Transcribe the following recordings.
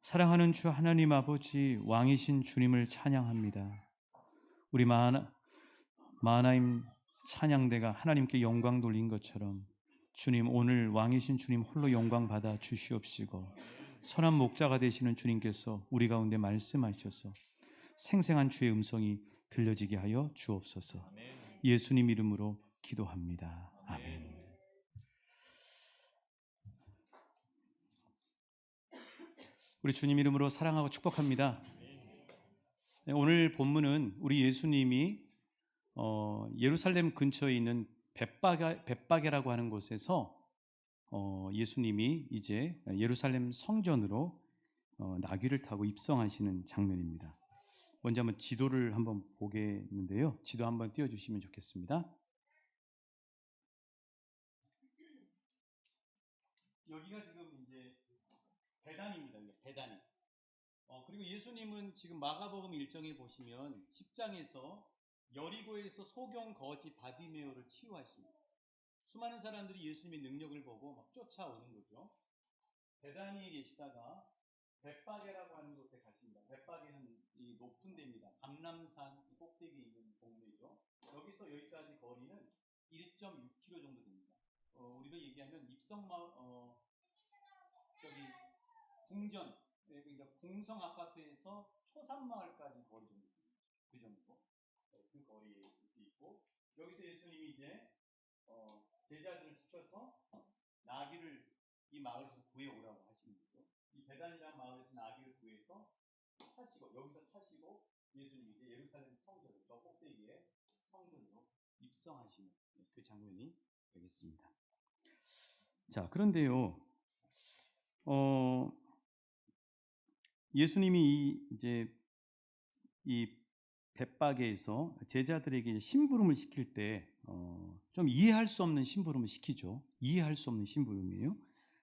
사랑하는 주 하나님 아버지, 왕이신 주님을 찬양합니다. 우리 마하나임 찬양대가 하나님께 영광 돌린 것처럼 주님, 오늘 왕이신 주님 홀로 영광 받아 주시옵시고, 선한 목자가 되시는 주님께서 우리 가운데 말씀하셔서 생생한 주의 음성이 들려지게 하여 주옵소서. 예수님 이름으로 기도합니다. 아멘. 우리 주님 이름으로 사랑하고 축복합니다. 오늘 본문은 우리 예수님이 예루살렘 근처에 있는 벳바게라고 하는 곳에서 예수님이 이제 예루살렘 성전으로 나귀를 타고 입성하시는 장면입니다. 먼저 한번 지도를 한번 보겠는데요. 지도 한번 띄워주시면 좋겠습니다. 여기가 지금 이제 배단입니다. 배단이. 그리고 예수님은 지금 마가복음 1장에 보시면 10장에서 여리고에서 소경 거지 바디메오를 치유하십니다. 수많은 사람들이 예수님의 능력을 보고 막 쫓아오는 거죠. 베다니에 계시다가 벳바게라고 하는 곳에 가십니다. 벳바게는 이 높은 데입니다. 감람산 꼭대기에 있는 동네죠. 여기서 여기까지 거리는 1.6km 정도 됩니다. 우리가 얘기하면 입성마을, 저기 궁전, 그러니까 궁성 아파트에서 초산마을까지 거리 정도 됩니다. 그 정도. 그 거리에 있고, 여기서 예수님이 이제 제자들을 시켜서 나귀를 이 마을에서 구해오라고 하시는 거죠. 이 베단이라는 마을에서 나귀를 구해서 타시고, 여기서 타시고 예수님이 이제 예루살렘 성전으로, 저 꼭대기에 성전으로 입성하시는 그 장면이 되겠습니다. 자, 그런데요, 예수님이 이제 이 벳바게에서 제자들에게 심부름을 시킬 때 좀 이해할 수 없는 심부름을 시키죠. 이해할 수 없는 심부름이에요.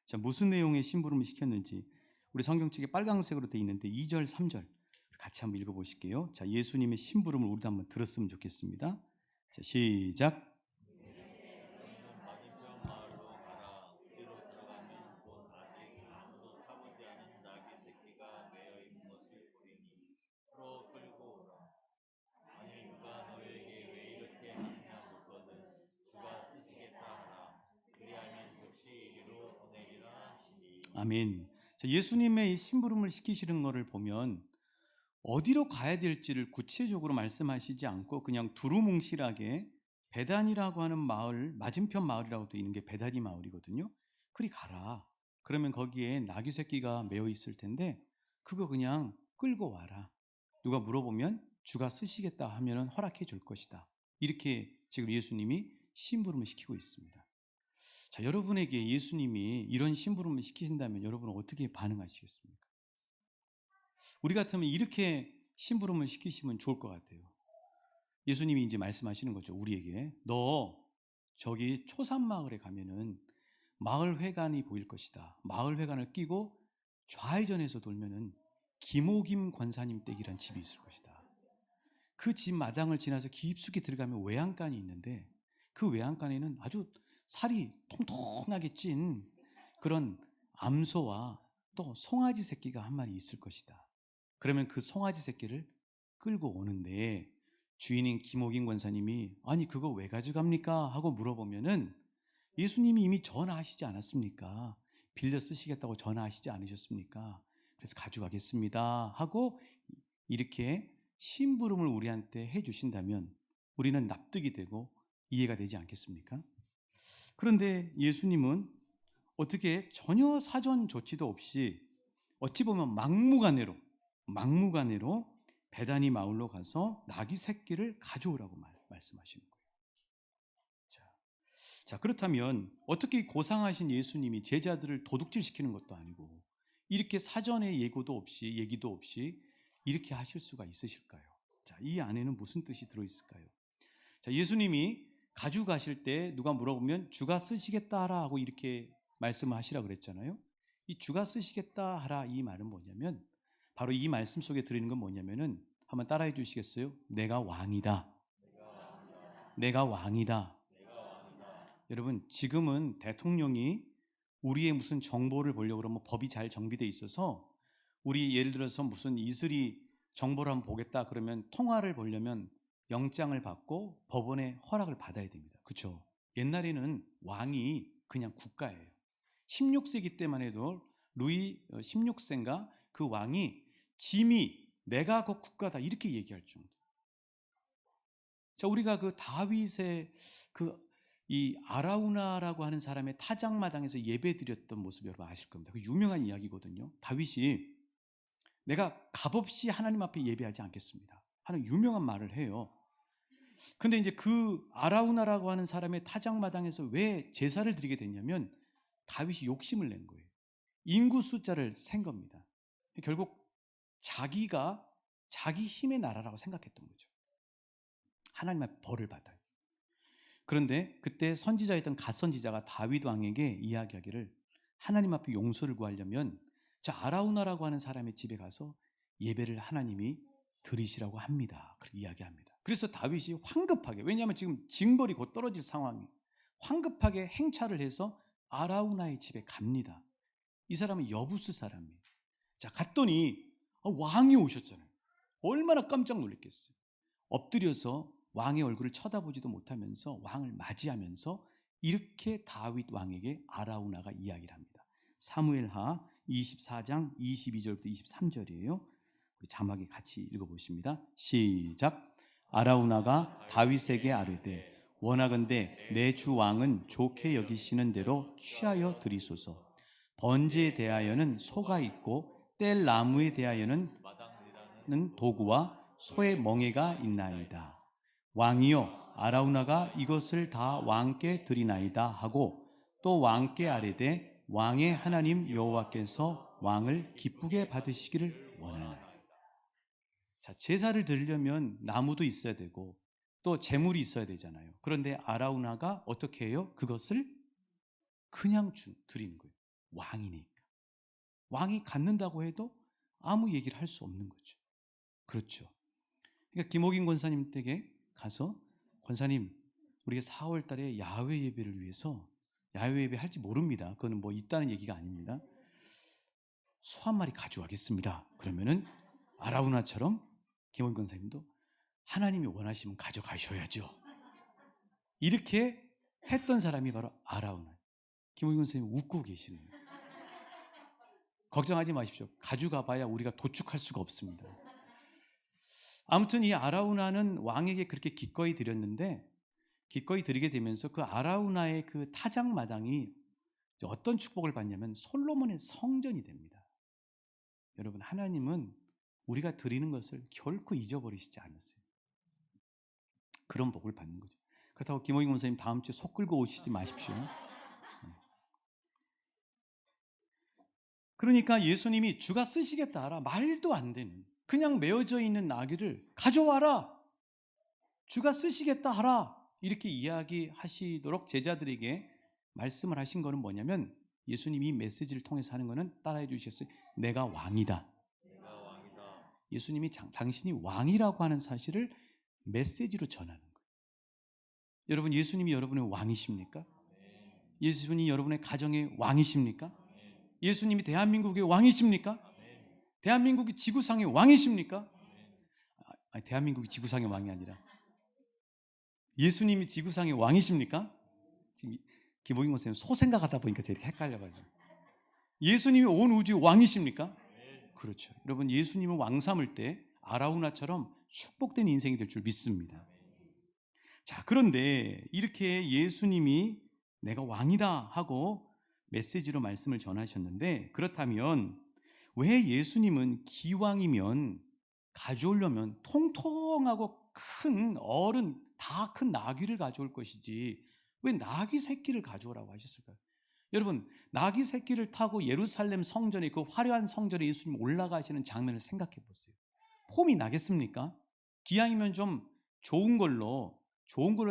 자, 무슨 내용의 심부름을 시켰는지 우리 성경책에 빨강색으로 되어 있는데 2절, 3절 같이 한번 읽어보실게요. 자, 예수님의 심부름을 우리도 한번 들었으면 좋겠습니다. 자, 시작. 아멘. 자, 예수님의 이 심부름을 시키시는 것을 보면 어디로 가야 될지를 구체적으로 말씀하시지 않고 그냥 두루뭉실하게 베단이라고 하는 마을, 맞은편 마을이라고 되어 있는 게 베다니 마을이거든요. 그리 가라. 그러면 거기에 나귀 새끼가 매어 있을 텐데 그거 그냥 끌고 와라. 누가 물어보면 주가 쓰시겠다 하면 허락해 줄 것이다. 이렇게 지금 예수님이 심부름을 시키고 있습니다. 자, 여러분에게 예수님이 이런 심부름을 시키신다면 여러분은 어떻게 반응하시겠습니까? 우리 같으면 이렇게 심부름을 시키시면 좋을 것 같아요. 예수님이 이제 말씀하시는 거죠. 우리에게 너 저기 초산마을에 가면은 마을 회관이 보일 것이다. 마을 회관을 끼고 좌회전해서 돌면은 김오김 권사님 댁이란 집이 있을 것이다. 그 집 마당을 지나서 깊숙이 들어가면 외양간이 있는데 그 외양간에는 아주 살이 통통하게 찐 그런 암소와 또 송아지 새끼가 한 마리 있을 것이다. 그러면 그 송아지 새끼를 끌고 오는데 주인인 김옥인 권사님이 아니 그거 왜 가져갑니까? 하고 물어보면은 예수님이 이미 전화하시지 않았습니까? 빌려 쓰시겠다고 전화하시지 않으셨습니까? 그래서 가져가겠습니다 하고 이렇게 심부름을 우리한테 해주신다면 우리는 납득이 되고 이해가 되지 않겠습니까? 그런데 예수님은 어떻게 전혀 사전 조치도 없이 어찌 보면 막무가내로 베다니 마을로 가서 나귀 새끼를 가져오라고 말씀하시는 거예요. 자, 그렇다면 어떻게 고상하신 예수님이 제자들을 도둑질시키는 것도 아니고 이렇게 사전에 예고도 없이 얘기도 없이 이렇게 하실 수가 있으실까요? 자, 이 안에는 무슨 뜻이 들어있을까요? 자, 예수님이 가져가실 때 누가 물어보면 주가 쓰시겠다 하라 하고 이렇게 말씀을 하시라 그랬잖아요. 이 주가 쓰시겠다 하라 이 말은 뭐냐면 바로 이 말씀 속에 들어있는 건 뭐냐면은 한번 따라해 주시겠어요? 내가 왕이다. 내가 왕이다. 여러분, 지금은 대통령이 우리의 무슨 정보를 보려고 그러면 법이 잘 정비되어 있어서 우리 예를 들어서 무슨 이슬이 정보를 한번 보겠다 그러면 통화를 보려면 영장을 받고 법원의 허락을 받아야 됩니다. 그렇죠? 옛날에는 왕이 그냥 국가예요. 16세기 때만 해도 루이 16세인가 그 왕이 짐이 내가 그 국가다 이렇게 얘기할 정도. 자, 우리가 그 다윗의 그 이 아라우나라고 하는 사람의 타작마당에서 예배드렸던 모습 여러분 아실 겁니다. 그 유명한 이야기거든요. 다윗이 내가 값없이 하나님 앞에 예배하지 않겠습니다 하는 유명한 말을 해요. 근데 이제 그 아라우나라고 하는 사람의 타작마당에서 왜 제사를 드리게 됐냐면 다윗이 욕심을 낸 거예요. 인구 숫자를 센 겁니다. 결국 자기가 자기 힘의 나라라고 생각했던 거죠. 하나님 앞에 벌을 받아요. 그런데 그때 선지자였던 갓선지자가 다윗 왕에게 이야기하기를 하나님 앞에 용서를 구하려면 저 아라우나라고 하는 사람의 집에 가서 예배를 하나님이 드리시라고 합니다. 그렇게 이야기합니다. 그래서 다윗이 황급하게, 왜냐하면 지금 징벌이 곧 떨어질 상황이에요. 황급하게 행차를 해서 아라우나의 집에 갑니다. 이 사람은 여부스 사람이에요. 자, 갔더니 왕이 오셨잖아요. 얼마나 깜짝 놀랐겠어요. 엎드려서 왕의 얼굴을 쳐다보지도 못하면서 왕을 맞이하면서 이렇게 다윗 왕에게 아라우나가 이야기를 합니다. 사무엘하 24장 22절부터 23절이에요. 우리 자막에 같이 읽어보십니다. 시작. 아라우나가 다윗에게 아뢰되 원하건대 내 주 왕은 좋게 여기시는 대로 취하여 드리소서. 번제에 대하여는 소가 있고 뗄 나무에 대하여는 도구와 소의 멍에가 있나이다. 왕이여 아라우나가 이것을 다 왕께 드리나이다 하고 또 왕께 아뢰되 왕의 하나님 여호와께서 왕을 기쁘게 받으시기를 원하나이다. 자, 제사를 드리려면 나무도 있어야 되고 또 제물이 있어야 되잖아요. 그런데 아라우나가 어떻게 해요? 그것을 그냥 드리는 거예요. 왕이니까. 왕이 갖는다고 해도 아무 얘기를 할 수 없는 거죠. 그렇죠. 그러니까 김옥인 권사님 댁에 가서 권사님 우리가 4월 달에 야외 예배를 위해서 야외 예배 할지 모릅니다. 그거는 뭐 있다는 얘기가 아닙니다. 소 한 마리 가져가겠습니다. 그러면은 아라우나처럼 김옥인 권사님도 하나님이 원하시면 가져가셔야죠. 이렇게 했던 사람이 바로 아라우나. 김옥인 권사님 웃고 계시는 거예요. 걱정하지 마십시오. 가져가봐야 우리가 도축할 수가 없습니다. 아무튼 이 아라우나는 왕에게 그렇게 기꺼이 드렸는데 기꺼이 드리게 되면서 그 아라우나의 그 타작마당이 어떤 축복을 받냐면 솔로몬의 성전이 됩니다. 여러분, 하나님은 우리가 드리는 것을 결코 잊어버리시지 않으세요. 그런 복을 받는 거죠. 그렇다고 김호익 목사님 다음 주에 속 끌고 오시지 마십시오. 그러니까 예수님이 주가 쓰시겠다 하라 말도 안 되는 그냥 메어져 있는 나귀를 가져와라. 주가 쓰시겠다 하라. 이렇게 이야기하시도록 제자들에게 말씀을 하신 거는 뭐냐면 예수님이 메시지를 통해서 하는 거는 따라해 주셨어요. 내가 왕이다. 예수님이 당신이 왕이라고 하는 사실을 메시지로 전하는 거예요. 여러분, 예수님이 여러분의 왕이십니까? 예수님이 여러분의 가정의 왕이십니까? 예수님이 대한민국의 왕이십니까? 대한민국이 지구상의 왕이십니까? 아니, 대한민국이 지구상의 왕이 아니라 예수님이 지구상의 왕이십니까? 지금 김호경 선생님 소 생각하다 보니까 제가 이렇게 헷갈려가지고 예수님이 온 우주의 왕이십니까? 그렇죠. 여러분, 예수님은 왕 삼을 때 아라우나처럼 축복된 인생이 될 줄 믿습니다. 자, 그런데 이렇게 예수님이 내가 왕이다 하고 메시지로 말씀을 전하셨는데 그렇다면 왜 예수님은 기왕이면 가져오려면 통통하고 큰 어른 다 큰 나귀를 가져올 것이지 왜 나귀 새끼를 가져오라고 하셨을까요? 여러분, 나귀 새끼를 타고 예루살렘 성전에 그 화려한 성전에 예수님 올라가시는 장면을 생각해 보세요. 폼이 나겠습니까? 기왕이면 좀 좋은 걸로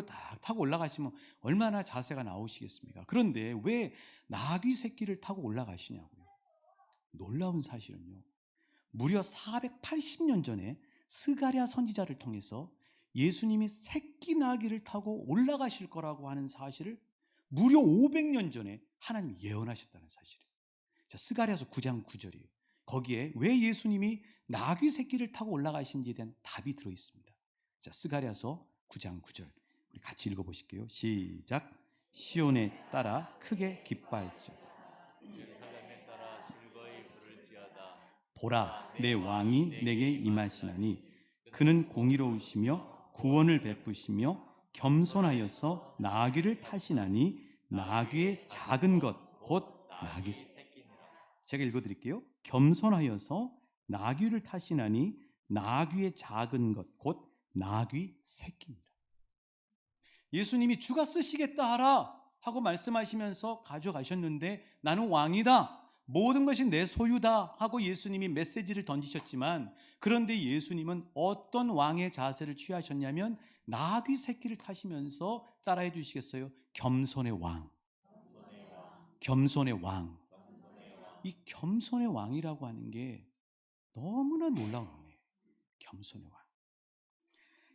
딱 타고 올라가시면 얼마나 자세가 나오시겠습니까? 그런데 왜 나귀 새끼를 타고 올라가시냐고요. 놀라운 사실은요. 무려 480년 전에 스가랴 선지자를 통해서 예수님이 새끼 나귀를 타고 올라가실 거라고 하는 사실을 무려 500년 전에 하나님이 예언하셨다는 사실이에요. 자, 스가랴서 9장 9절이에요. 거기에 왜 예수님이 나귀 새끼를 타고 올라가신지에 대한 답이 들어 있습니다. 자, 스가랴서 9장 9절 우리 같이 읽어보실게요. 시작. 시온에 따라 크게 기뻐할지어다. 예루살렘에 따라 즐거이 부를지어다. 보라, 내 왕이 내게 임하시나니 그는 공의로우시며 구원을 베푸시며 겸손하여서 나귀를 타시나니 나귀의 작은 것 곧 나귀 새끼니라. 제가 읽어드릴게요. 겸손하여서 나귀를 타시나니 나귀의 작은 것 곧 나귀 새끼니라. 예수님이 주가 쓰시겠다 하라 하고 말씀하시면서 가져가셨는데 나는 왕이다, 모든 것이 내 소유다 하고 예수님이 메시지를 던지셨지만, 그런데 예수님은 어떤 왕의 자세를 취하셨냐면 나귀 새끼를 타시면서 따라해 주시겠어요? 겸손의 왕. 겸손의 왕. 이 겸손의 왕이라고 하는 게 너무나 놀라운 왕이에요. 겸손의 왕.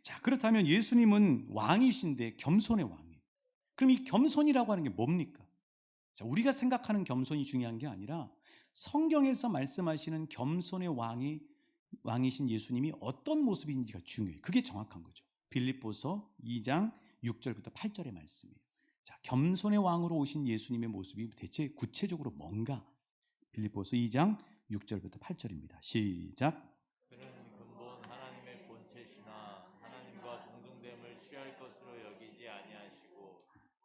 자, 그렇다면 예수님은 왕이신데 겸손의 왕이에요. 그럼 이 겸손이라고 하는 게 뭡니까? 자, 우리가 생각하는 겸손이 중요한 게 아니라 성경에서 말씀하시는 겸손의 왕이신 예수님이 어떤 모습인지가 중요해요. 그게 정확한 거죠. 빌립보서 2장 6절부터 8절의 말씀이에요. 자, 겸손의 왕으로 오신 예수님의 모습이 대체 구체적으로 뭔가? 빌립보서 2장 6절부터 8절입니다. 시작. 그는 근본 하나님의 본체시나 하나님과 동등됨을 취할 것으로 여기지 아니하시고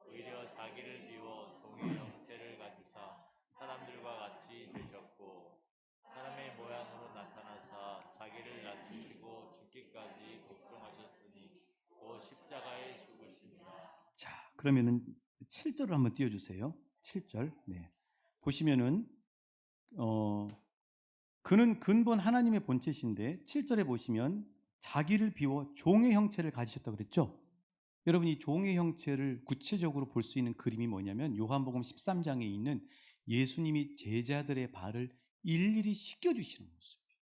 오히려 자기를 비워 종의 형체를 가지사 사람들과 같이 되셨고 사람의 모양으로 나타나사 자기를 낮추시고 죽기까지 복종하셨으니 곧 십자가에 죽으시니라. 자, 그러면은 7절을 한번 띄워주세요. 7절. 네. 보시면은 그는 근본 하나님의 본체신데 7절에 보시면 자기를 비워 종의 형체를 가지셨다고 그랬죠. 여러분, 이 종의 형체를 구체적으로 볼 수 있는 그림이 뭐냐면 요한복음 13장에 있는 예수님이 제자들의 발을 일일이 씻겨주시는 모습이에요.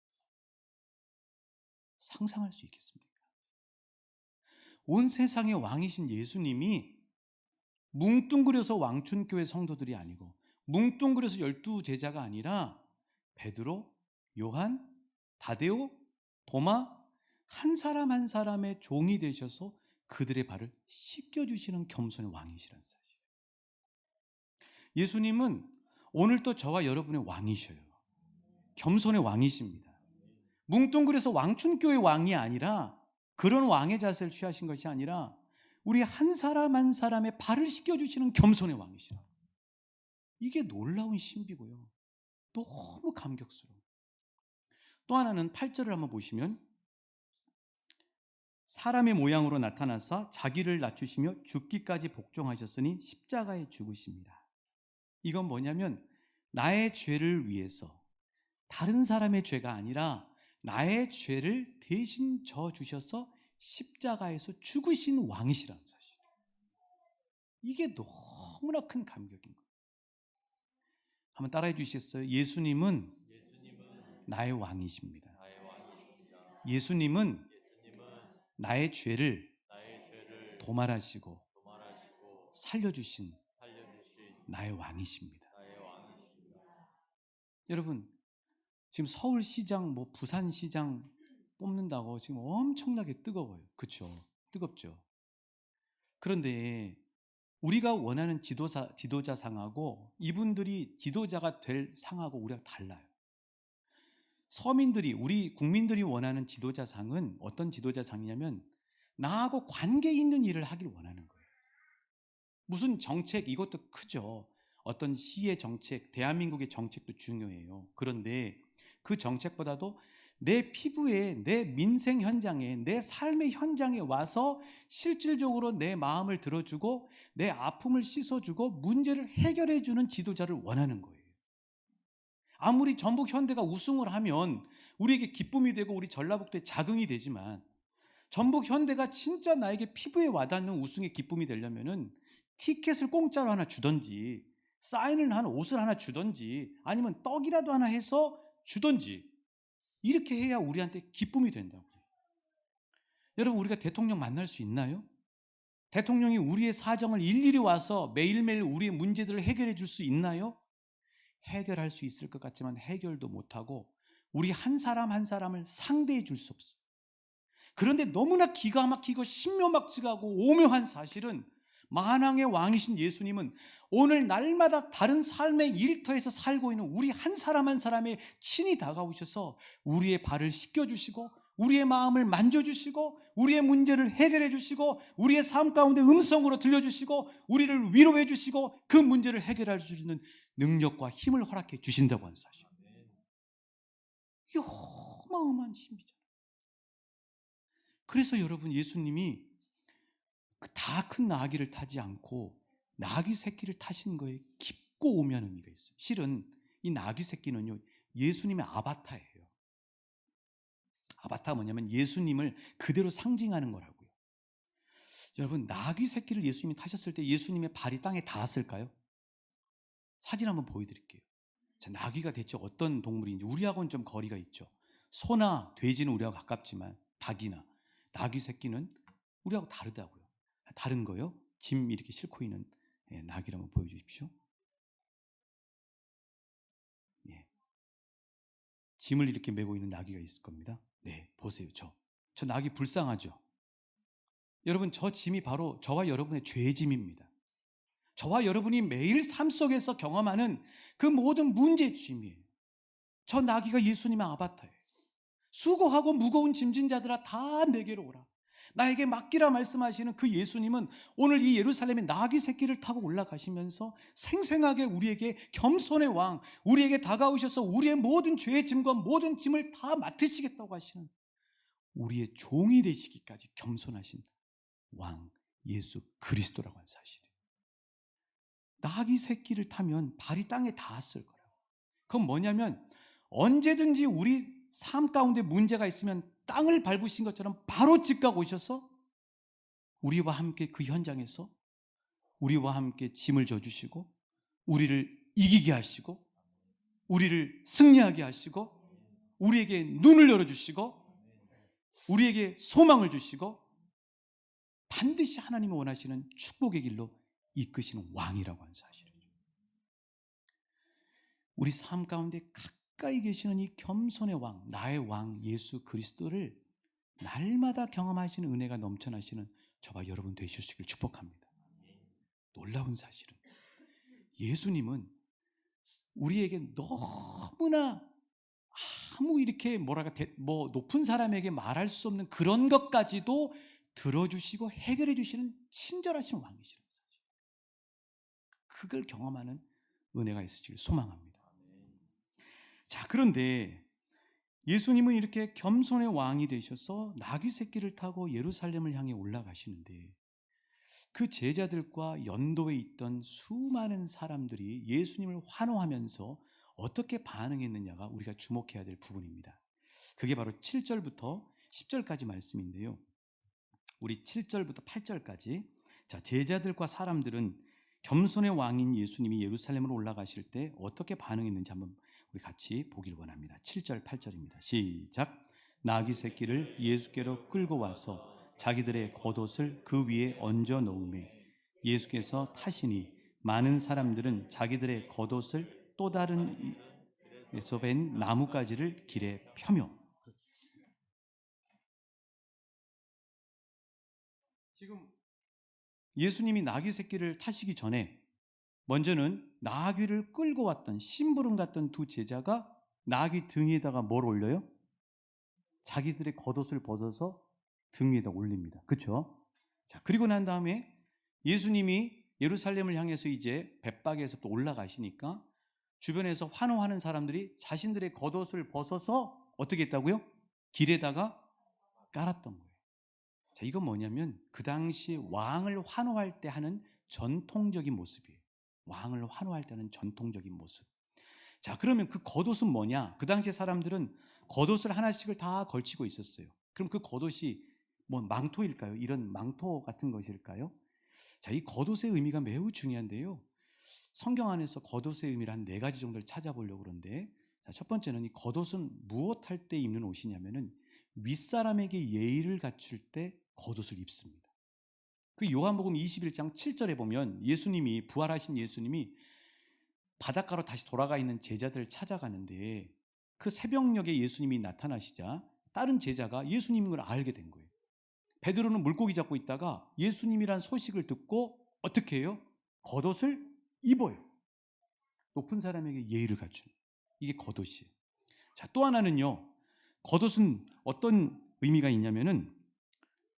상상할 수 있겠습니까? 온 세상의 왕이신 예수님이 뭉뚱그려서 왕춘교회 성도들이 아니고 뭉뚱그려서 12제자가 아니라 베드로, 요한, 다데오, 도마 한 사람 한 사람의 종이 되셔서 그들의 발을 씻겨주시는 겸손의 왕이시라는 사실. 예수님은 오늘도 저와 여러분의 왕이셔요. 겸손의 왕이십니다. 뭉뚱그려서 왕춘교의 왕이 아니라 그런 왕의 자세를 취하신 것이 아니라 우리 한 사람 한 사람의 발을 씻겨주시는 겸손의 왕이시라. 이게 놀라운 신비고요. 너무 감격스러워요. 또 하나는 8절을 한번 보시면 사람의 모양으로 나타나서 자기를 낮추시며 죽기까지 복종하셨으니 십자가에 죽으십니다. 이건 뭐냐면 나의 죄를 위해서 다른 사람의 죄가 아니라 나의 죄를 대신 져주셔서 십자가에서 죽으신 왕이시라는 사실. 이게 너무나 큰 감격인 거예요. 한번 따라해 주시겠어요? 예수님은 나의 왕이십니다. 예수님은 나의 죄를 도말하시고 살려주신 나의 왕이십니다. 여러분, 지금 서울시장, 부산시장 뽑는다고 지금 엄청나게 뜨거워요. 그렇죠? 뜨겁죠. 그런데 우리가 원하는 지도자 상하고 이분들이 지도자가 될 상하고 우리가 달라요. 서민들이, 우리 국민들이 원하는 지도자 상은 어떤 지도자 상이냐면 나하고 관계 있는 일을 하길 원하는 거예요. 무슨 정책, 이것도 크죠. 어떤 시의 정책, 대한민국의 정책도 중요해요. 그런데 그 정책보다도 내 피부에, 내 민생 현장에, 내 삶의 현장에 와서 실질적으로 내 마음을 들어주고 내 아픔을 씻어주고 문제를 해결해주는 지도자를 원하는 거예요. 아무리 전북 현대가 우승을 하면 우리에게 기쁨이 되고 우리 전라북도에 자긍이 되지만 전북 현대가 진짜 나에게 피부에 와닿는 우승의 기쁨이 되려면은 티켓을 공짜로 하나 주던지 사인을 한 옷을 하나 주던지 아니면 떡이라도 하나 해서 주던지 이렇게 해야 우리한테 기쁨이 된다고요. 여러분, 우리가 대통령 만날 수 있나요? 대통령이 우리의 사정을 일일이 와서 매일매일 우리의 문제들을 해결해 줄 수 있나요? 해결할 수 있을 것 같지만 해결도 못하고 우리 한 사람 한 사람을 상대해 줄 수 없어요. 그런데 너무나 기가 막히고 신묘막측하고 오묘한 사실은 만왕의 왕이신 예수님은 오늘 날마다 다른 삶의 일터에서 살고 있는 우리 한 사람 한 사람에 친히 다가오셔서 우리의 발을 씻겨주시고 우리의 마음을 만져주시고 우리의 문제를 해결해 주시고 우리의 삶 가운데 음성으로 들려주시고 우리를 위로해 주시고 그 문제를 해결할 수 있는 능력과 힘을 허락해 주신다고 하는 사실. 이게 어마어마한 신비죠. 그래서 여러분, 예수님이 다 큰 나귀를 타지 않고 나귀 새끼를 타신 거에 깊고 오묘한 의미가 있어요. 실은 이 나귀 새끼는요, 예수님의 아바타예요. 아바타가 뭐냐면 예수님을 그대로 상징하는 거라고요. 여러분, 나귀 새끼를 예수님이 타셨을 때 예수님의 발이 땅에 닿았을까요? 사진 한번 보여드릴게요. 자, 나귀가 대체 어떤 동물인지 우리하고는 좀 거리가 있죠. 소나 돼지는 우리하고 가깝지만 닭이나 나귀 새끼는 우리하고 다르다고요. 다른 거요? 짐 이렇게 싣고 있는 나귀를 한번 보여주십시오. 예. 짐을 이렇게 메고 있는 나귀가 있을 겁니다. 네, 보세요. 저 나귀 불쌍하죠? 여러분, 저 짐이 바로 저와 여러분의 죄 짐입니다. 저와 여러분이 매일 삶 속에서 경험하는 그 모든 문제의 짐이에요. 저 나귀가 예수님의 아바타예요. 수고하고 무거운 짐진 자들아 다 내게로 오라. 나에게 맡기라 말씀하시는 그 예수님은 오늘 이 예루살렘에 나귀 새끼를 타고 올라가시면서 생생하게 우리에게 겸손의 왕, 우리에게 다가오셔서 우리의 모든 죄의 짐과 모든 짐을 다 맡으시겠다고 하시는 우리의 종이 되시기까지 겸손하신 왕 예수 그리스도라고 하는 사실이에요. 나귀 새끼를 타면 발이 땅에 닿았을 거라고. 그건 뭐냐면 언제든지 우리 삶 가운데 문제가 있으면 땅을 밟으신 것처럼 바로 직각 오셔서 우리와 함께 그 현장에서 우리와 함께 짐을 져주시고 우리를 이기게 하시고 우리를 승리하게 하시고 우리에게 눈을 열어주시고 우리에게 소망을 주시고 반드시 하나님이 원하시는 축복의 길로 이끄시는 왕이라고 하는 사실이죠. 우리 삶 가운데 가까이 계시는 이 겸손의 왕, 나의 왕 예수 그리스도를 날마다 경험하시는 은혜가 넘쳐나시는 저와 여러분 되실 수 있기를 축복합니다. 놀라운 사실은 예수님은 우리에게 너무나 아무 이렇게 높은 사람에게 말할 수 없는 그런 것까지도 들어주시고 해결해 주시는 친절하신 왕이시라는 사실. 그걸 경험하는 은혜가 있으시길 소망합니다. 자, 그런데 예수님은 이렇게 겸손의 왕이 되셔서 나귀 새끼를 타고 예루살렘을 향해 올라가시는데 그 제자들과 연도에 있던 수많은 사람들이 예수님을 환호하면서 어떻게 반응했느냐가 우리가 주목해야 될 부분입니다. 그게 바로 7절부터 10절까지 말씀인데요. 우리 7절부터 8절까지 자, 제자들과 사람들은 겸손의 왕인 예수님이 예루살렘으로 올라가실 때 어떻게 반응했는지 한번 우리 같이 보길 원합니다. 7절 8절입니다. 시작. 나귀 새끼를 예수께로 끌고 와서 자기들의 겉옷을 그 위에 얹어 놓음에 예수께서 타시니 많은 사람들은 자기들의 겉옷을 또 다른 에서 벤 나뭇가지를 길에 펴며. 지금 예수님이 나귀 새끼를 타시기 전에 먼저는 나귀를 끌고 왔던 심부름 갔던 두 제자가 나귀 등에다가 뭘 올려요? 자기들의 겉옷을 벗어서 등 위에다 올립니다. 그렇죠? 자, 그리고 난 다음에 예수님이 예루살렘을 향해서 이제 벳박에서부터 올라가시니까 주변에서 환호하는 사람들이 자신들의 겉옷을 벗어서 어떻게 했다고요? 길에다가 깔았던 거예요. 자, 이건 뭐냐면 그 당시 왕을 환호할 때 하는 전통적인 모습이에요. 왕을 환호할 때는 전통적인 모습. 자, 그러면 그 겉옷은 뭐냐? 그 당시 사람들은 겉옷을 하나씩을 다 걸치고 있었어요. 그럼 그 겉옷이 뭐 망토일까요? 이런 망토 같은 것일까요? 자, 이 겉옷의 의미가 매우 중요한데요. 성경 안에서 겉옷의 의미를 한 4가지 정도를 찾아보려고 그러는데, 자, 첫 번째는 이 겉옷은 무엇 할 때 입는 옷이냐면은 윗사람에게 예의를 갖출 때 겉옷을 입습니다. 그 요한복음 21장 7절에 보면 예수님이 부활하신 예수님이 바닷가로 다시 돌아가 있는 제자들을 찾아가는데 그 새벽녘에 예수님이 나타나시자 다른 제자가 예수님인 걸 알게 된 거예요. 베드로는 물고기 잡고 있다가 예수님이란 소식을 듣고 어떻게 해요? 겉옷을 입어요. 높은 사람에게 예의를 갖춘, 이게 겉옷이에요. 자, 또 하나는요, 겉옷은 어떤 의미가 있냐면은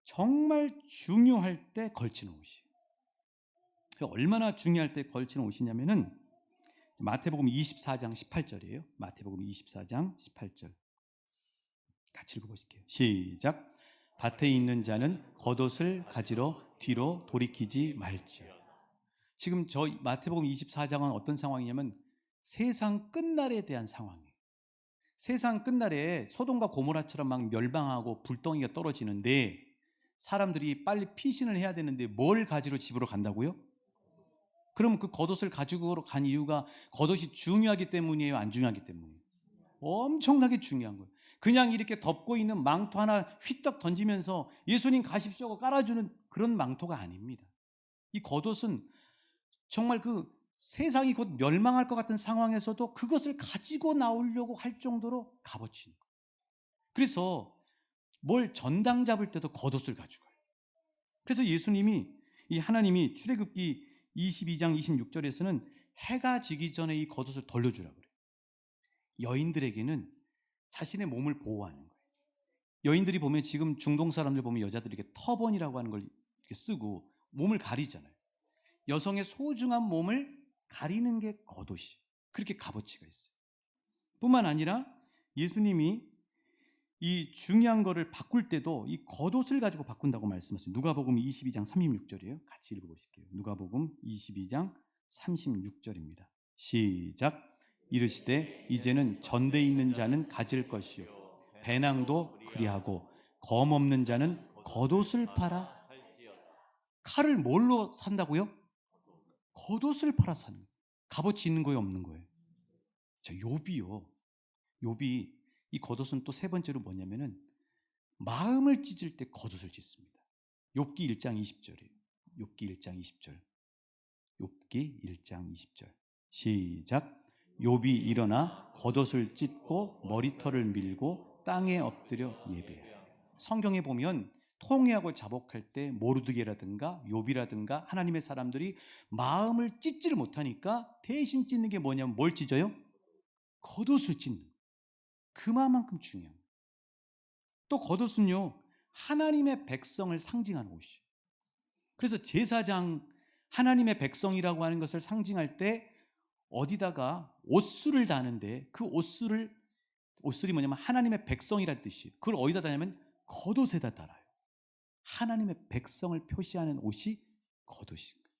정말 중요할 때 걸치는 옷이에요. 얼마나 중요할 때 걸치는 옷이냐면은 마태복음 24장 18절이에요. 마태복음 24장 18절. 같이 읽어보실게요. 시작. 밭에 있는 자는 겉옷을 가지러 뒤로 돌이키지 말지어다. 지금 저 마태복음 24장은 어떤 상황이냐면 세상 끝날에 대한 상황이에요. 세상 끝날에 소돔과 고모라처럼 막 멸망하고 불덩이가 떨어지는데 사람들이 빨리 피신을 해야 되는데 뭘 가지러 집으로 간다고요? 그럼 그 겉옷을 가지고 간 이유가 겉옷이 중요하기 때문이에요? 안 중요하기 때문이에요? 엄청나게 중요한 거예요. 그냥 이렇게 덮고 있는 망토 하나 휘떡 던지면서 예수님 가십시오 하고 깔아주는 그런 망토가 아닙니다. 이 겉옷은 정말 그 세상이 곧 멸망할 것 같은 상황에서도 그것을 가지고 나오려고 할 정도로 값어치는 거예요. 그래서 뭘 전당 잡을 때도 겉옷을 가지고 가요. 그래서 예수님이, 이 하나님이 출애굽기 22장 26절에서는 해가 지기 전에 이 겉옷을 돌려주라고 그래요. 여인들에게는 자신의 몸을 보호하는 거예요. 여인들이 보면 지금 중동 사람들 보면 여자들이 이렇게 터번이라고 하는 걸 이렇게 쓰고 몸을 가리잖아요. 여성의 소중한 몸을 가리는 게 겉옷이, 그렇게 값어치가 있어요. 뿐만 아니라 예수님이 이 중요한 거를 바꿀 때도 이 겉옷을 가지고 바꾼다고 말씀하셨어요. 누가복음 22장 36절이에요. 같이 읽어보실게요. 누가복음 22장 36절입니다. 시작. 이르시되 이제는 전대 있는 자는 가질 것이요 배낭도 그리하고 검 없는 자는 겉옷을 팔아. 칼을 뭘로 산다고요? 겉옷을 팔아 사는 거예요. 값어치 있는 거예요, 없는 거예요? 자, 욥이요. 욥이 이 겉옷은 또 세 번째로 뭐냐면은 마음을 찢을 때 겉옷을 찢습니다. 욥기 1장 20절이에요. 욥기 1장 20절. 욥기 1장 20절. 시작. 욥이 일어나 겉옷을 찢고 머리털을 밀고 땅에 엎드려 예배해요. 성경에 보면 통회하고 자복할 때 모르드게라든가 욥이라든가 하나님의 사람들이 마음을 찢지를 못하니까 대신 찢는 게 뭐냐면 뭘 찢어요? 겉옷을 찢는 거예요. 그만큼 중요한 거예요. 또 겉옷은요, 하나님의 백성을 상징하는 옷이에요. 그래서 제사장, 하나님의 백성이라고 하는 것을 상징할 때 어디다가 옷술을 다는데 그 옷술이 뭐냐면 하나님의 백성이라는 뜻이에요. 그걸 어디다 다냐면 겉옷에다 달아요. 하나님의 백성을 표시하는 옷이 겉옷인 거예요.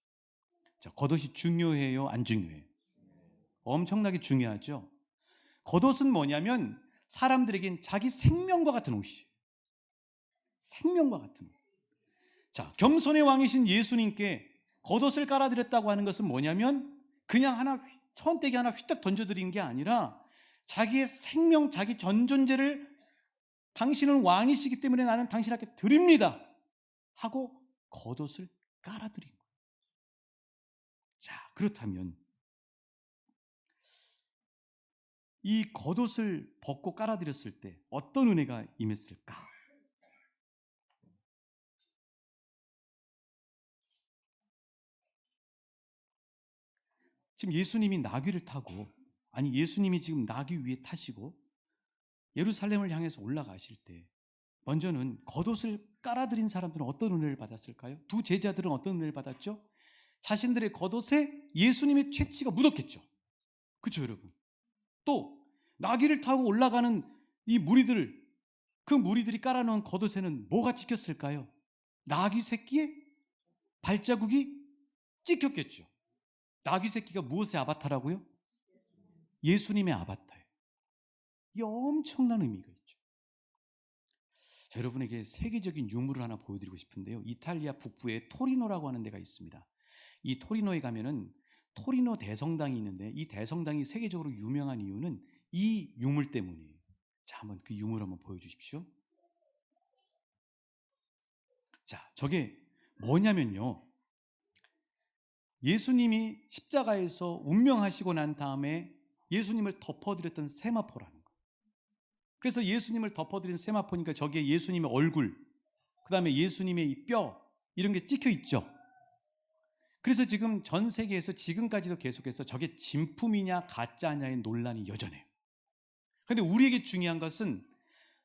자, 겉옷이 중요해요? 안 중요해요? 엄청나게 중요하죠. 겉옷은 뭐냐면 사람들에겐 자기 생명과 같은 옷이에요. 생명과 같은 옷. 자, 겸손의 왕이신 예수님께 겉옷을 깔아드렸다고 하는 것은 뭐냐면 그냥 하나 천대기 하나 휘떡 던져드린 게 아니라 자기의 생명, 자기 전 존재를 당신은 왕이시기 때문에 나는 당신에게 드립니다 하고 겉옷을 깔아드린 거예요. 자, 그렇다면 이 겉옷을 벗고 깔아드렸을 때 어떤 은혜가 임했을까? 지금 예수님이 나귀를 타고, 아니 예수님이 지금 나귀 위에 타시고 예루살렘을 향해서 올라가실 때 먼저는 겉옷을 깔아드린 사람들은 어떤 은혜를 받았을까요? 두 제자들은 어떤 은혜를 받았죠? 자신들의 겉옷에 예수님의 채취가 묻었겠죠. 그렇죠, 여러분? 또 나귀를 타고 올라가는 이 무리들, 그 무리들이 깔아놓은 겉옷에는 뭐가 찍혔을까요? 나귀 새끼의 발자국이 찍혔겠죠. 나귀 새끼가 무엇의 아바타라고요? 예수님의 아바타예요. 이 엄청난 의미가 있죠. 자, 여러분에게 세계적인 유물을 하나 보여드리고 싶은데요. 이탈리아 북부에 토리노라고 하는 데가 있습니다. 이 토리노에 가면은 토리노 대성당이 있는데 이 대성당이 세계적으로 유명한 이유는 이 유물 때문이에요. 자, 한번 그 유물 한번 보여주십시오. 자, 저게 뭐냐면요, 예수님이 십자가에서 운명하시고 난 다음에 예수님을 덮어드렸던 세마포라는 거예요. 그래서 예수님을 덮어드린 세마포니까 저기에 예수님의 얼굴, 그 다음에 예수님의 이 뼈, 이런 게 찍혀 있죠. 그래서 지금 전 세계에서 지금까지도 계속해서 저게 진품이냐 가짜냐의 논란이 여전해요. 그런데 우리에게 중요한 것은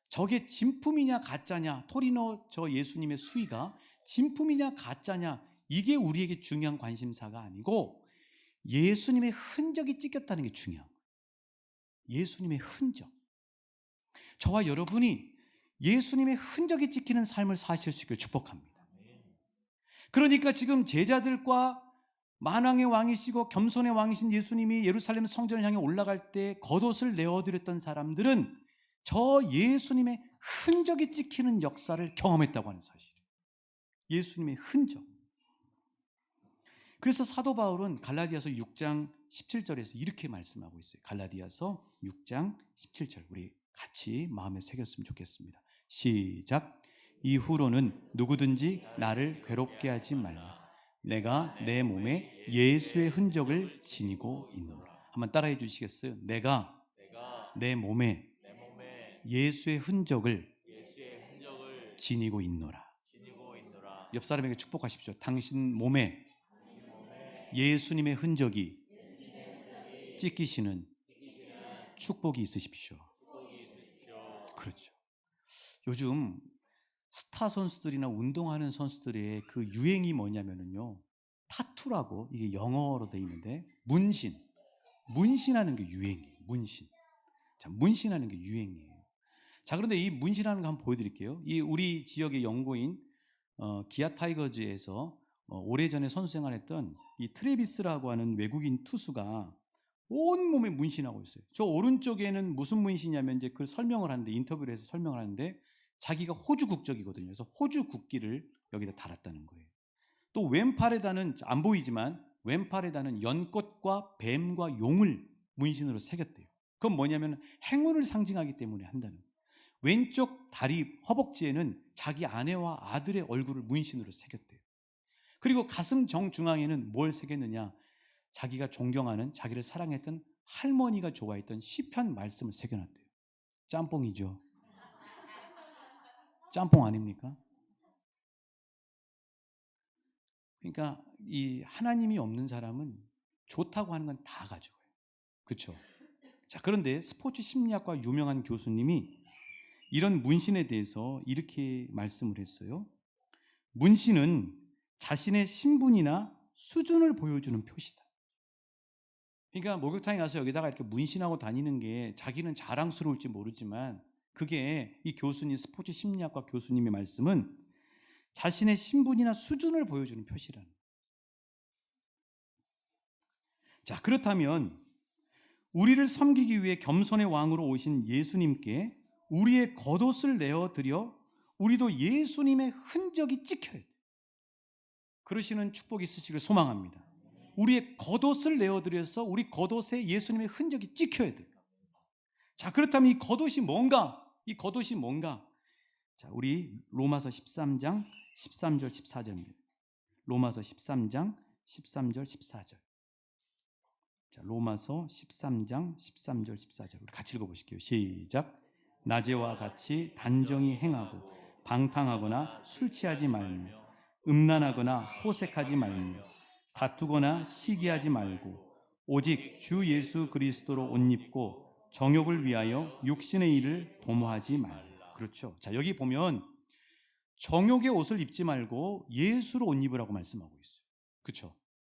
저게 진품이냐 가짜냐, 토리노 저 예수님의 수의가 진품이냐 가짜냐, 이게 우리에게 중요한 관심사가 아니고 예수님의 흔적이 찍혔다는 게 중요한 거예요. 예수님의 흔적. 저와 여러분이 예수님의 흔적이 찍히는 삶을 사실 수 있기를 축복합니다. 그러니까 지금 제자들과 만왕의 왕이시고 겸손의 왕이신 예수님이 예루살렘 성전을 향해 올라갈 때 겉옷을 내어드렸던 사람들은 저 예수님의 흔적이 찍히는 역사를 경험했다고 하는 사실이에요. 예수님의 흔적. 그래서 사도 바울은 갈라디아서 6장 17절에서 이렇게 말씀하고 있어요. 갈라디아서 6장 17절, 우리 같이 마음에 새겼으면 좋겠습니다. 시작. 이후로는 누구든지 나를 괴롭게 하지 말라. 내가 내 몸에 예수의 흔적을 지니고 있노라. 한번 따라해 주시겠어요? 내가 내 몸에 예수의 흔적을 지니고 있노라. 옆 사람에게 축복하십시오. 당신 몸에 예수님의 흔적이 찍히시는 축복이 있으십시오. 그렇죠. 요즘 스타 선수들이나 운동하는 선수들의 그 유행이 뭐냐면요, 타투라고, 이게 영어로 되어 있는데 문신하는 게 유행이에요. 문신하는 게 유행이에요. 자, 그런데 이 문신하는 거 한번 보여드릴게요. 이 우리 지역의 연고인 기아 타이거즈에서 오래전에 선수 생활했던 이 트레비스라고 하는 외국인 투수가 온몸에 문신하고 있어요. 저 오른쪽에는 무슨 문신이냐면 이제 그걸 설명을 하는데, 인터뷰를 해서 설명을 하는데, 자기가 호주 국적이거든요. 그래서 호주 국기를 여기다 달았다는 거예요. 또 왼팔에다는, 안 보이지만 왼팔에다는 연꽃과 뱀과 용을 문신으로 새겼대요. 그건 뭐냐면 행운을 상징하기 때문에 한다는 거예요. 왼쪽 다리 허벅지에는 자기 아내와 아들의 얼굴을 문신으로 새겼대요. 그리고 가슴 정중앙에는 뭘 새겼느냐, 자기가 존경하는, 자기를 사랑했던 할머니가 좋아했던 시편 말씀을 새겨놨대요. 짬뽕이죠. 짬뽕 아닙니까? 그러니까 이 하나님이 없는 사람은 좋다고 하는 건 다 가져가요. 그렇죠? 자, 그런데 스포츠 심리학과 유명한 교수님이 이런 문신에 대해서 이렇게 말씀을 했어요. 문신은 자신의 신분이나 수준을 보여주는 표시다. 그러니까 목욕탕에 가서 여기다가 이렇게 문신하고 다니는 게 자기는 자랑스러울지 모르지만, 그게 이 교수님, 스포츠 심리학과 교수님의 말씀은 자신의 신분이나 수준을 보여주는 표시라는 거예요. 자, 그렇다면 우리를 섬기기 위해 겸손의 왕으로 오신 예수님께 우리의 겉옷을 내어드려 우리도 예수님의 흔적이 찍혀야 돼요. 그러시는 축복이 있으시길 소망합니다. 우리의 겉옷을 내어드려서 우리 겉옷에 예수님의 흔적이 찍혀야 돼요. 자, 그렇다면 이 겉옷이 뭔가? 이 겉옷이 뭔가? 자, 우리 로마서 13장 13절 14절입니다. 로마서 13장 13절 14절. 자, 로마서 13장 13절 14절. 우리 같이 읽어보실게요. 시작. 낮에와 같이 단정히 행하고 방탕하거나 술 취하지 말며 음란하거나 호색하지 말며 다투거나 시기하지 말고 오직 주 예수 그리스도로 옷 입고 정욕을 위하여 육신의 일을 도모하지 말라. 그렇죠. 자, 여기 보면 정욕의 옷을 입지 말고 예수로 옷 입으라고 말씀하고 있어요. 그렇죠.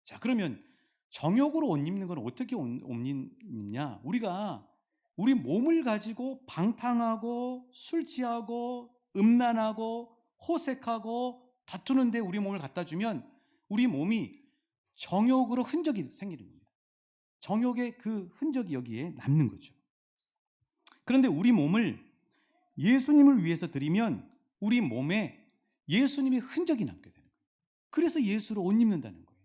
자, 그러면 정욕으로 옷 입는 건 어떻게 옷 입냐? 우리가 우리 몸을 가지고 방탕하고 술 취하고 음란하고 호색하고 다투는데 우리 몸을 갖다 주면 우리 몸이 정욕으로 흔적이 생기는 겁니다. 정욕의 그 흔적이 여기에 남는 거죠. 그런데 우리 몸을 예수님을 위해서 드리면 우리 몸에 예수님의 흔적이 남게 되는 거예요. 그래서 예수로 옷 입는다는 거예요.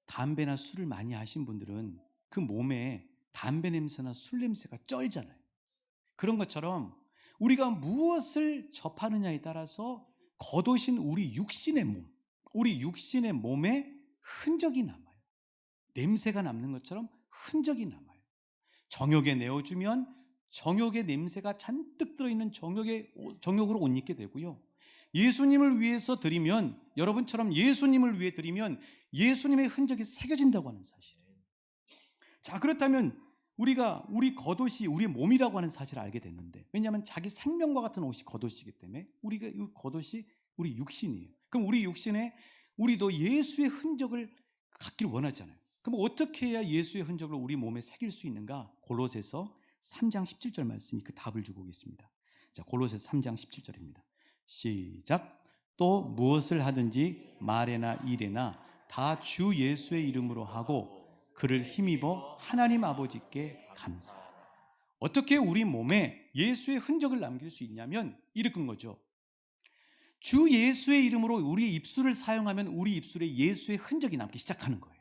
담배나 술을 많이 하신 분들은 그 몸에 담배 냄새나 술 냄새가 쩔잖아요. 그런 것처럼 우리가 무엇을 접하느냐에 따라서 겉옷인 우리 육신의 몸, 우리 육신의 몸에 흔적이 남아요. 냄새가 남는 것처럼 흔적이 남아요. 정욕에 내어주면 정욕의 냄새가 잔뜩 들어있는 정욕으로 옷 입게 되고요. 예수님을 위해서 드리면, 여러분처럼 예수님을 위해 드리면 예수님의 흔적이 새겨진다고 하는 사실이에요. 자, 그렇다면 우리가 우리 겉옷이 우리의 몸이라고 하는 사실을 알게 됐는데, 왜냐하면 자기 생명과 같은 옷이 겉옷이기 때문에 우리가 이 겉옷이 우리 육신이에요. 그럼 우리 육신에 우리도 예수의 흔적을 갖길 원하잖아요. 그럼 어떻게 해야 예수의 흔적을 우리 몸에 새길 수 있는가? 골로새서 3장 17절 말씀이 그 답을 주고 계십니다. 자, 골로새서 3장 17절입니다. 시작. 또 무엇을 하든지 말에나 일에나 다 주 예수의 이름으로 하고 그를 힘입어 하나님 아버지께 감사하라. 어떻게 우리 몸에 예수의 흔적을 남길 수 있냐면 이런 거죠. 주 예수의 이름으로 우리 입술을 사용하면 우리 입술에 예수의 흔적이 남기 시작하는 거예요.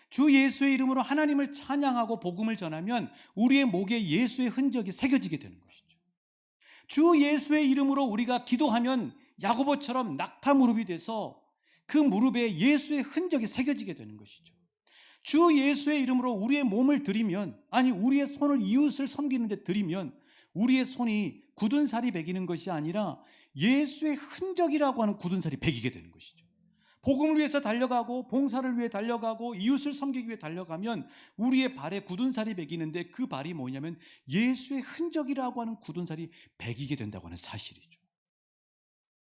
주 예수의 이름으로 하나님을 찬양하고 복음을 전하면 우리의 목에 예수의 흔적이 새겨지게 되는 것이죠. 주 예수의 이름으로 우리가 기도하면 야고보처럼 낙타 무릎이 돼서 그 무릎에 예수의 흔적이 새겨지게 되는 것이죠. 주 예수의 이름으로 우리의 몸을 드리면, 아니 우리의 손을 이웃을 섬기는 데 드리면 우리의 손이 굳은 살이 배기는 것이 아니라 예수의 흔적이라고 하는 굳은 살이 배기게 되는 것이죠. 복음을 위해서 달려가고 봉사를 위해 달려가고 이웃을 섬기기 위해 달려가면 우리의 발에 굳은 살이 배기는데 그 발이 뭐냐면 예수의 흔적이라고 하는 굳은 살이 배기게 된다고 하는 사실이죠.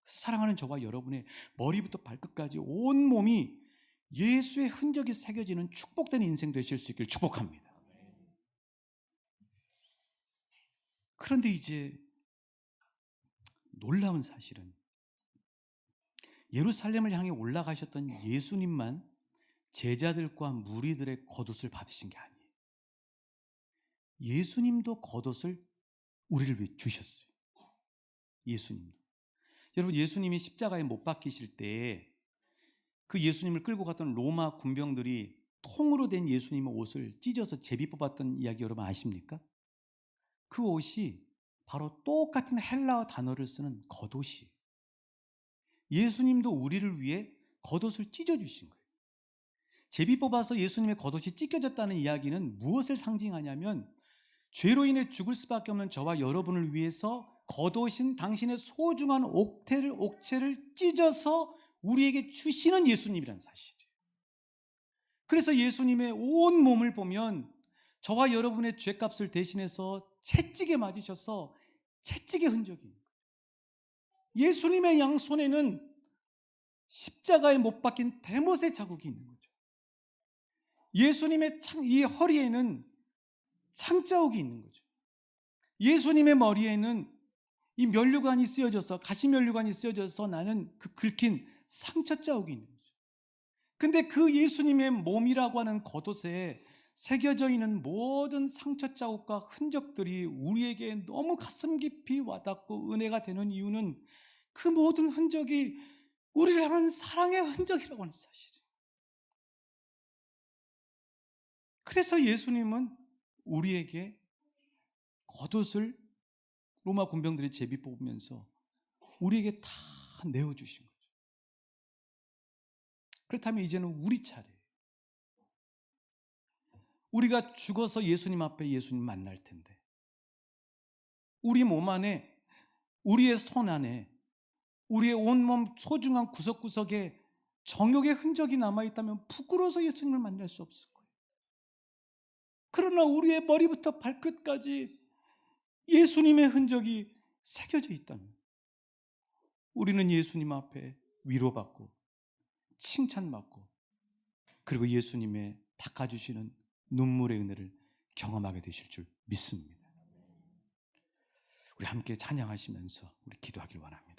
사랑하는 저와 여러분의 머리부터 발끝까지 온 몸이 예수의 흔적이 새겨지는 축복된 인생 되실 수 있길 축복합니다. 그런데 이제 놀라운 사실은 예루살렘을 향해 올라가셨던 예수님만 제자들과 무리들의 겉옷을 받으신 게 아니에요. 예수님도 겉옷을 우리를 위해 주셨어요. 예수님도. 여러분, 예수님이 십자가에 못 박히실 때 그 예수님을 끌고 갔던 로마 군병들이 통으로 된 예수님의 옷을 찢어서 제비 뽑았던 이야기 여러분 아십니까? 그 옷이 바로 똑같은 헬라어 단어를 쓰는 겉옷이에요. 예수님도 우리를 위해 겉옷을 찢어주신 거예요. 제비 뽑아서 예수님의 겉옷이 찢겨졌다는 이야기는 무엇을 상징하냐면 죄로 인해 죽을 수밖에 없는 저와 여러분을 위해서 겉옷인 당신의 소중한 옥체를 찢어서 우리에게 주시는 예수님이라는 사실이에요. 그래서 예수님의 온 몸을 보면 저와 여러분의 죄값을 대신해서 채찍에 맞으셔서 채찍의 흔적이 있는 거예요. 예수님의 양손에는 십자가에 못 박힌 대못의 자국이 있는 거죠. 예수님의 이 허리에는 창자국이 있는 거죠. 예수님의 머리에는 이 면류관이 쓰여져서, 가시면류관이 쓰여져서 나는 그 긁힌 상처 자국이 있는 거죠. 근데 그 예수님의 몸이라고 하는 겉옷에 새겨져 있는 모든 상처 자국과 흔적들이 우리에게 너무 가슴 깊이 와닿고 은혜가 되는 이유는 그 모든 흔적이 우리를 향한 사랑의 흔적이라고 하는 사실이에요. 그래서 예수님은 우리에게 겉옷을 로마 군병들이 제비 뽑으면서 우리에게 다 내어주신 거죠. 그렇다면 이제는 우리 차례예요. 우리가 죽어서 예수님 앞에 예수님 만날 텐데 우리 몸 안에, 우리의 손 안에, 우리의 온몸 소중한 구석구석에 정욕의 흔적이 남아있다면 부끄러워서 예수님을 만날 수 없을 거예요. 그러나 우리의 머리부터 발끝까지 예수님의 흔적이 새겨져 있다면 우리는 예수님 앞에 위로받고 칭찬받고 그리고 예수님의 닦아주시는 눈물의 은혜를 경험하게 되실 줄 믿습니다. 우리 함께 찬양하시면서 우리 기도하길 원합니다.